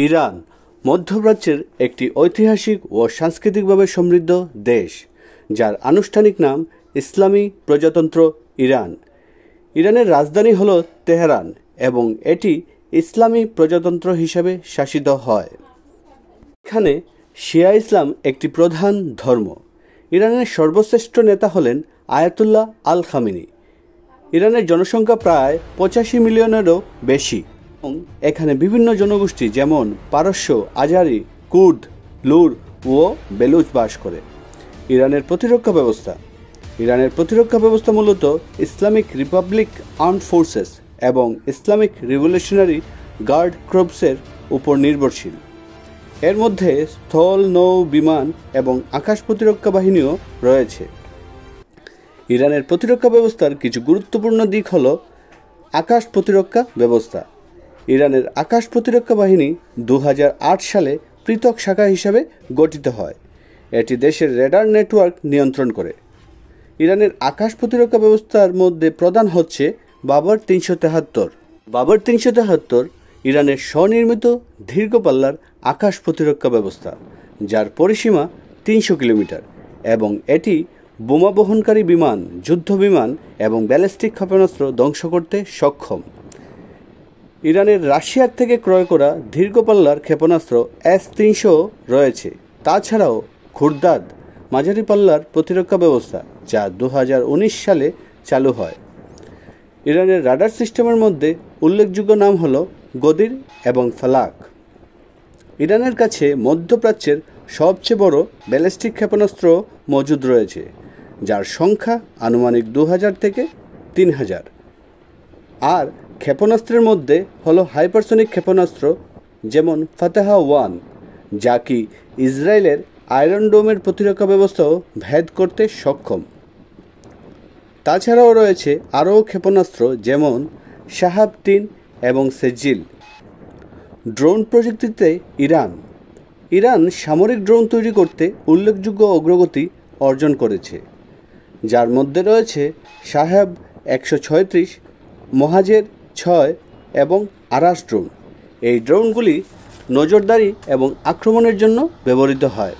Iran মধ্যপ্রাচ্যের একটি ঐতিহাসিক ও সাংস্কৃতিকভাবে সমৃদ্ধ দেশ, যার আনুষ্ঠানিক নাম ইসলামী প্রজাতন্ত্র ইরান। ইরানের রাজধানী হল তেহরান এবং এটি ইসলামী প্রজাতন্ত্র হিসেবে শাসিত হয়। এখানে শিয়া ইসলাম একটি প্রধান ধর্ম। ইরানের সর্বশ্রেষ্ঠ নেতা হলেন আয়াতুল্লাহ আল খামেনি। ইরানের জনসংখ্যা প্রায় 85 মিলিয়নেরও বেশি এবং এখানে বিভিন্ন জনগোষ্ঠী যেমন পারস্য, আজারি, কুর্দ, লুর ও বেলুচ বাস করে। ইরানের প্রতিরক্ষা ব্যবস্থা মূলত ইসলামিক রিপাবলিক আর্মড ফোর্সেস এবং ইসলামিক রিভলিউশনারি গার্ড ক্রপসের উপর নির্ভরশীল। এর মধ্যে স্থল, নৌ, বিমান এবং আকাশ প্রতিরক্ষা বাহিনীও রয়েছে। ইরানের প্রতিরক্ষা ব্যবস্থার কিছু গুরুত্বপূর্ণ দিক হল আকাশ প্রতিরক্ষা ব্যবস্থা। ইরানের আকাশ প্রতিরক্ষা বাহিনী 2008 সালে পৃথক শাখা হিসাবে গঠিত হয়। এটি দেশের রেডার নেটওয়ার্ক নিয়ন্ত্রণ করে। ইরানের আকাশ প্রতিরক্ষা ব্যবস্থার মধ্যে প্রধান হচ্ছে বাবর 373। বাবর 373 ইরানের স্বনির্মিত দীর্ঘপাল্লার আকাশ প্রতিরক্ষা ব্যবস্থা, যার পরিসীমা 300 কিলোমিটার এবং এটি বোমা বহনকারী বিমান, যুদ্ধ বিমান এবং ব্যালিস্টিক ক্ষেপণাস্ত্র ধ্বংস করতে সক্ষম। ইরানের রাশিয়ার থেকে ক্রয় করা দীর্ঘপাল্লার ক্ষেপণাস্ত্র S-300 রয়েছে। তাছাড়াও খুরদাদ মাঝারি পাল্লার প্রতিরক্ষা ব্যবস্থা, যা 2019 সালে চালু হয়। ইরানের রাডার সিস্টেমের মধ্যে উল্লেখযোগ্য নাম হল গদির এবং ফালাক। ইরানের কাছে মধ্যপ্রাচ্যের সবচেয়ে বড় ব্যালিস্টিক ক্ষেপণাস্ত্র মজুদ রয়েছে, যার সংখ্যা আনুমানিক 2000 থেকে 3000। আর ক্ষেপণাস্ত্রের মধ্যে হলো হাইপারসনিক ক্ষেপণাস্ত্র যেমন ফাতাহা-1, যা কি ইসরায়েলের আয়রন ডোমের প্রতিরক্ষা ব্যবস্থাও ভেদ করতে সক্ষম। তাছাড়াও রয়েছে আরও ক্ষেপণাস্ত্র যেমন শাহাব-3 এবং সেজিল। ড্রোন প্রযুক্তিতে ইরান সামরিক ড্রোন তৈরি করতে উল্লেখযোগ্য অগ্রগতি অর্জন করেছে, যার মধ্যে রয়েছে শাহাব-136, মহাজের-6 এবং আরাস ড্রোন। এই ড্রোনগুলি নজরদারি এবং আক্রমণের জন্য ব্যবহৃত হয়।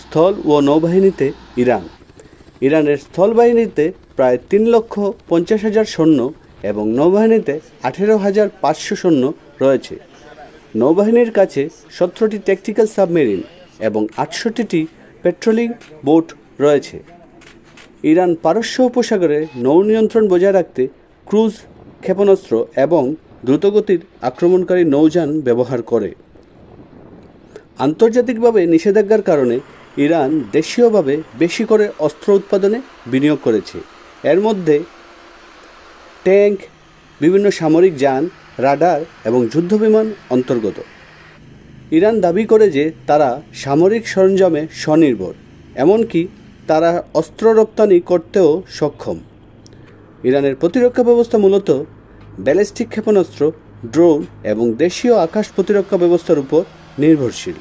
স্থল ও নৌবাহিনীতে ইরানের স্থলবাহিনীতে প্রায় 3,50,000 সৈন্য এবং নৌবাহিনীতে 18,500 সৈন্য রয়েছে। নৌবাহিনীর কাছে 17টি ট্যাকটিক্যাল সাবমেরিন এবং 68টি পেট্রোলিং বোট রয়েছে। ইরান পারস্য উপসাগরে নৌ নিয়ন্ত্রণ বজায় রাখতে ক্রুজ ক্ষেপণাস্ত্র এবং দ্রুতগতির আক্রমণকারী নৌযান ব্যবহার করে। আন্তর্জাতিকভাবে নিষেধাজ্ঞার কারণে ইরান দেশীয়ভাবে বেশি করে অস্ত্র উৎপাদনে বিনিয়োগ করেছে। এর মধ্যে ট্যাঙ্ক, বিভিন্ন সামরিক যান, রাডার এবং যুদ্ধবিমান অন্তর্গত। ইরান দাবি করে যে তারা সামরিক সরঞ্জামে স্বনির্ভর, এমনকি তারা অস্ত্র রপ্তানি করতেও সক্ষম। ইরানের প্রতিরক্ষা ব্যবস্থা মূলত ব্যালিস্টিক ক্ষেপণাস্ত্র, ড্রোন এবং দেশীয় আকাশ প্রতিরক্ষা ব্যবস্থার উপর নির্ভরশীল।